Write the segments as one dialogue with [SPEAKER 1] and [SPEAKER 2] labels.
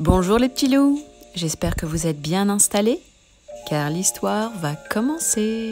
[SPEAKER 1] Bonjour les petits loups, j'espère que vous êtes bien installés, car l'histoire va commencer.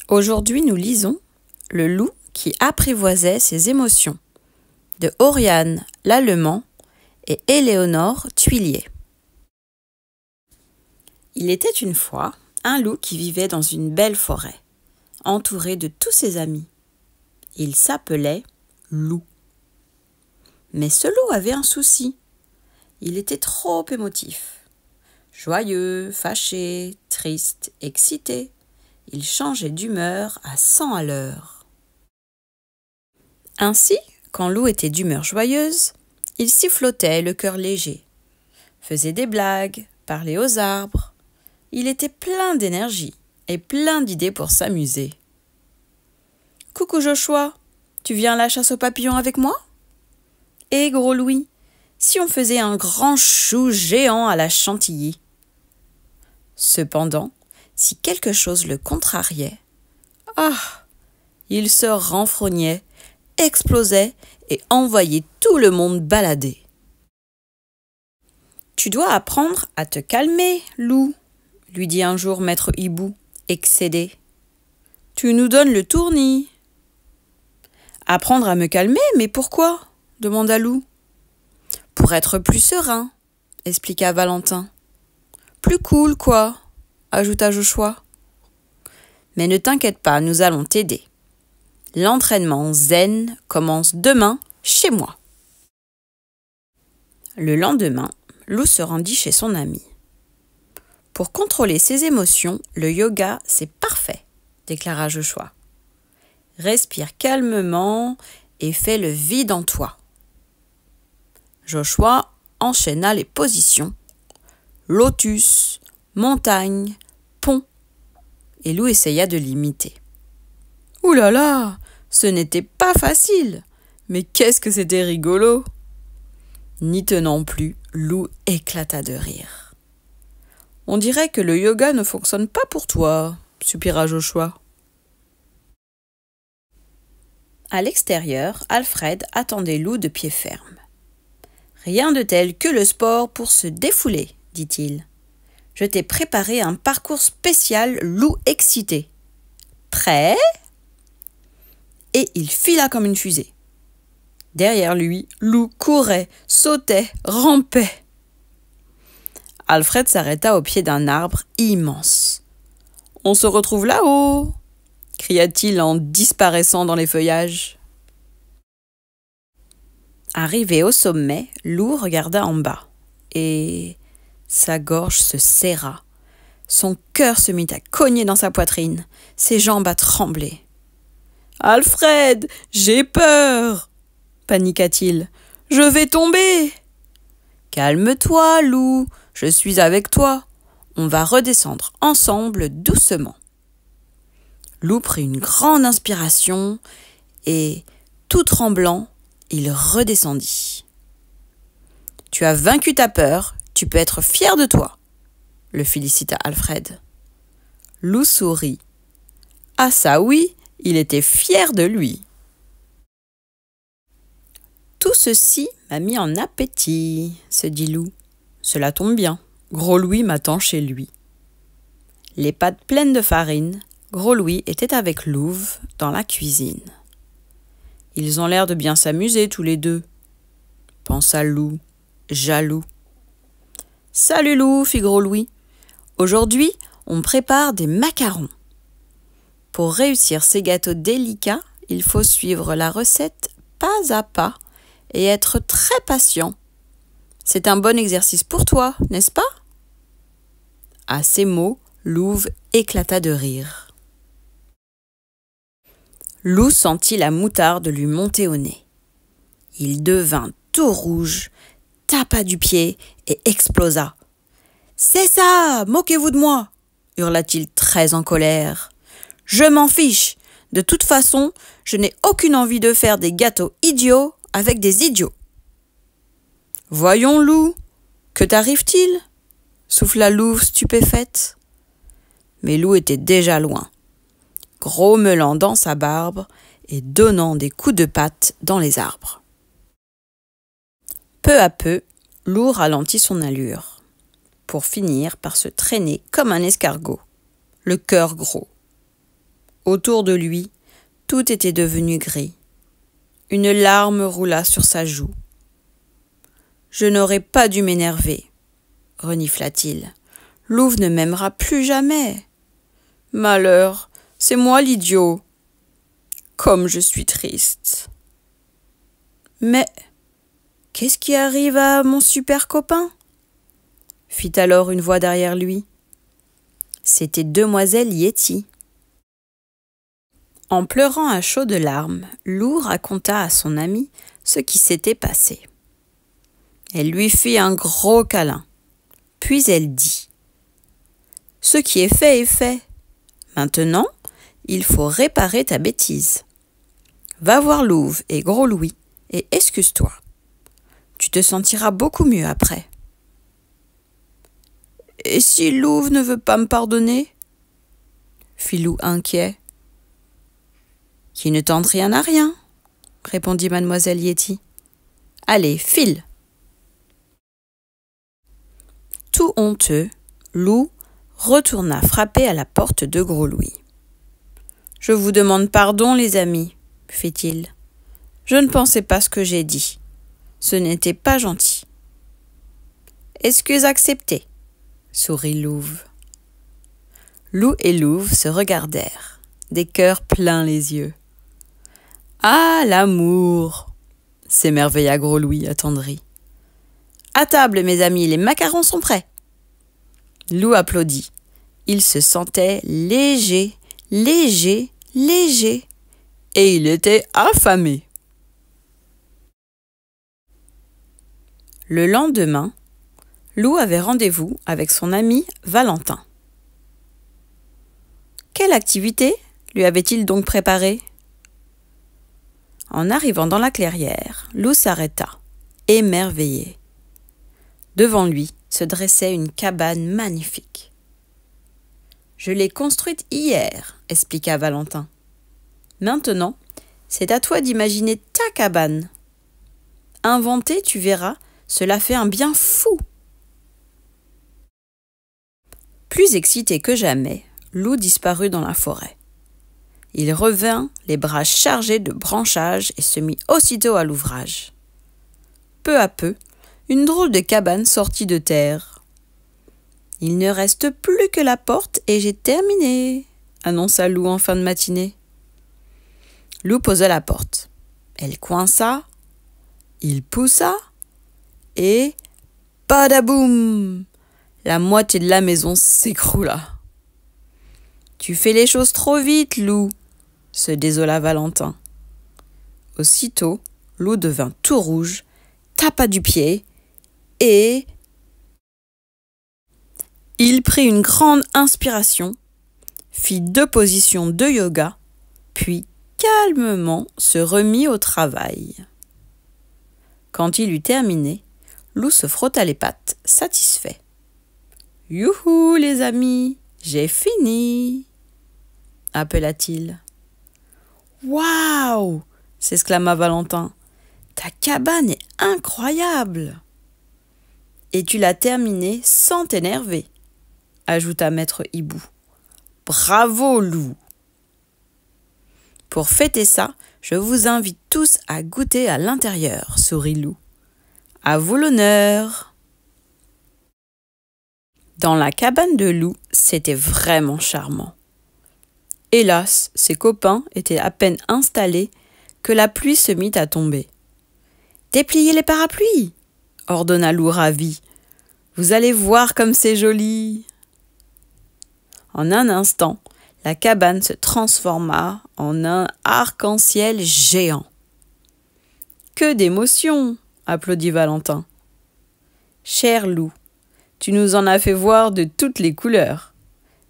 [SPEAKER 1] Aujourd'hui, nous lisons Le loup qui apprivoisait ses émotions de Oriane Lallemand et Éléonore Thuillier. Il était une fois un loup qui vivait dans une belle forêt, entouré de tous ses amis. Il s'appelait Loup. Mais ce loup avait un souci. Il était trop émotif. Joyeux, fâché, triste, excité. Il changeait d'humeur à 100 à l'heure. Ainsi, quand Loup était d'humeur joyeuse, il sifflotait le cœur léger, faisait des blagues, parlait aux arbres. Il était plein d'énergie et plein d'idées pour s'amuser. « Coucou Joshua, tu viens à la chasse aux papillons avec moi ? Et Gros Louis, si on faisait un grand chou géant à la chantilly ?» Cependant, si quelque chose le contrariait, il se renfrognait, explosait et envoyait tout le monde balader. « Tu dois apprendre à te calmer, Loup, » lui dit un jour Maître Hibou, excédé. « Tu nous donnes le tournis. »« Apprendre à me calmer, mais pourquoi ?» demanda Loup. « Pour être plus serein, » expliqua Valentin. « Plus cool, quoi, » ajouta Joshua. « Mais ne t'inquiète pas, nous allons t'aider. L'entraînement zen commence demain chez moi. » Le lendemain, Loup se rendit chez son ami. « Pour contrôler ses émotions, le yoga, c'est parfait, » déclara Joshua. « Respire calmement et fais le vide en toi. » Joshua enchaîna les positions. Lotus, montagne, pont. Et Loup essaya de l'imiter. « Ouh là là, ce n'était pas facile, mais qu'est-ce que c'était rigolo !» N'y tenant plus, Loup éclata de rire. « On dirait que le yoga ne fonctionne pas pour toi, » soupira Joshua. À l'extérieur, Alfred attendait Loup de pied ferme. « Rien de tel que le sport pour se défouler, » dit-il. « Je t'ai préparé un parcours spécial Loup excité. Prêt ?» Et il fila comme une fusée. Derrière lui, Loup courait, sautait, rampait. Alfred s'arrêta au pied d'un arbre immense. « On se retrouve là-haut !» cria-t-il en disparaissant dans les feuillages. Arrivé au sommet, Loup regarda en bas et sa gorge se serra. Son cœur se mit à cogner dans sa poitrine, ses jambes à trembler. « Alfred, j'ai peur !» paniqua-t-il. « Je vais tomber !»« Calme-toi, Loup, je suis avec toi. On va redescendre ensemble doucement. » Loup prit une grande inspiration et, tout tremblant, il redescendit. « Tu as vaincu ta peur, tu peux être fier de toi, » le félicita Alfred. Loup sourit. « Ah ça oui, il était fier de lui. » « Tout ceci m'a mis en appétit, » se dit Loup. « Cela tombe bien, Gros Louis m'attend chez lui. » Les pattes pleines de farine, Gros Louis était avec Louve dans la cuisine. « Ils ont l'air de bien s'amuser tous les deux, » pensa Loup, jaloux. « Salut Loup, fit Gros Louis. Aujourd'hui, on prépare des macarons. Pour réussir ces gâteaux délicats, il faut suivre la recette pas à pas et être très patient. C'est un bon exercice pour toi, n'est-ce pas ?» À ces mots, Louve éclata de rire. Loup sentit la moutarde lui monter au nez. Il devint tout rouge, tapa du pied et explosa. « C'est ça, moquez-vous de moi !» hurla-t-il très en colère. « Je m'en fiche. De toute façon, je n'ai aucune envie de faire des gâteaux idiots avec des idiots. »« Voyons, Loup, que t'arrive-t-il » souffla Louve stupéfaite. Mais Loup était déjà loin, grommelant dans sa barbe et donnant des coups de patte dans les arbres. Peu à peu, Loup ralentit son allure, pour finir par se traîner comme un escargot, le cœur gros. Autour de lui, tout était devenu gris. Une larme roula sur sa joue. « Je n'aurais pas dû m'énerver, » renifla-t-il. « Louve ne m'aimera plus jamais. Malheur, c'est moi l'idiot. Comme je suis triste. » Mais qu'est-ce qui arrive à mon super copain ? Fit alors une voix derrière lui. C'était demoiselle Yéti. En pleurant à chaudes larmes, Loup raconta à son amie ce qui s'était passé. Elle lui fit un gros câlin, puis elle dit « Ce qui est fait est fait. Maintenant, il faut réparer ta bêtise. Va voir Louve et Gros Louis et excuse-toi. Tu te sentiras beaucoup mieux après. » « Et si Louve ne veut pas me pardonner ?» fit Loup inquiet. « Qui ne tente rien à rien, » répondit mademoiselle Yéti. « Allez, file !» Tout honteux, Loup retourna frapper à la porte de Gros Louis. « Je vous demande pardon, les amis, » fit-il. « Je ne pensais pas ce que j'ai dit. Ce n'était pas gentil. »« Excuse acceptée, » sourit Louve. Loup et Louve se regardèrent, des cœurs pleins les yeux. « Ah, l'amour !» s'émerveilla Gros Louis attendri. « À table, mes amis, les macarons sont prêts. » Loup applaudit. Il se sentait léger, léger, léger, et il était affamé. Le lendemain, Loup avait rendez-vous avec son ami Valentin. Quelle activité lui avait-il donc préparée ? En arrivant dans la clairière, Loup s'arrêta, émerveillé. Devant lui se dressait une cabane magnifique. « Je l'ai construite hier, » expliqua Valentin. « Maintenant, c'est à toi d'imaginer ta cabane. Inventer, tu verras, cela fait un bien fou. » Plus excité que jamais, Loup disparut dans la forêt. Il revint, les bras chargés de branchages, et se mit aussitôt à l'ouvrage. Peu à peu, une drôle de cabane sortit de terre. « Il ne reste plus que la porte et j'ai terminé, » annonça Loup en fin de matinée. Loup posa la porte. Elle coinça, il poussa, et badaboum! La moitié de la maison s'écroula. « Tu fais les choses trop vite, Loup !» se désola Valentin. Aussitôt, Loup devint tout rouge, tapa du pied et il prit une grande inspiration, fit 2 positions de yoga, puis calmement se remit au travail. Quand il eut terminé, Loup se frotta les pattes, satisfait. « Youhou, les amis, j'ai fini !» appela-t-il. « Waouh !» s'exclama Valentin. « Ta cabane est incroyable !»« Et tu l'as terminée sans t'énerver !» ajouta maître Hibou. « Bravo, Loup !» Pour fêter ça, je vous invite tous à goûter à l'intérieur, sourit Loup. À vous l'honneur. Dans la cabane de Loup, c'était vraiment charmant. Hélas, ses copains étaient à peine installés que la pluie se mit à tomber. « Dépliez les parapluies !» ordonna Loup ravi. « Vous allez voir comme c'est joli !» En un instant, la cabane se transforma en un arc-en-ciel géant. « Que d'émotion !» applaudit Valentin. « Cher Loup, tu nous en as fait voir de toutes les couleurs,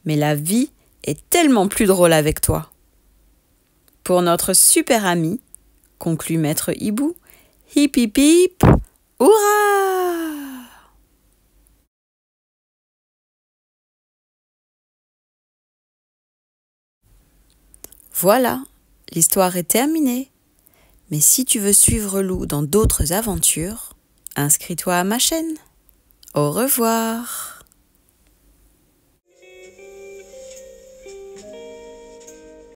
[SPEAKER 1] mais la vie est tellement plus drôle avec toi. » Pour notre super ami, conclut maître Hibou, hip hip hip, hurrah! Voilà, l'histoire est terminée. Mais si tu veux suivre Loup dans d'autres aventures, inscris-toi à ma chaîne. Au revoir.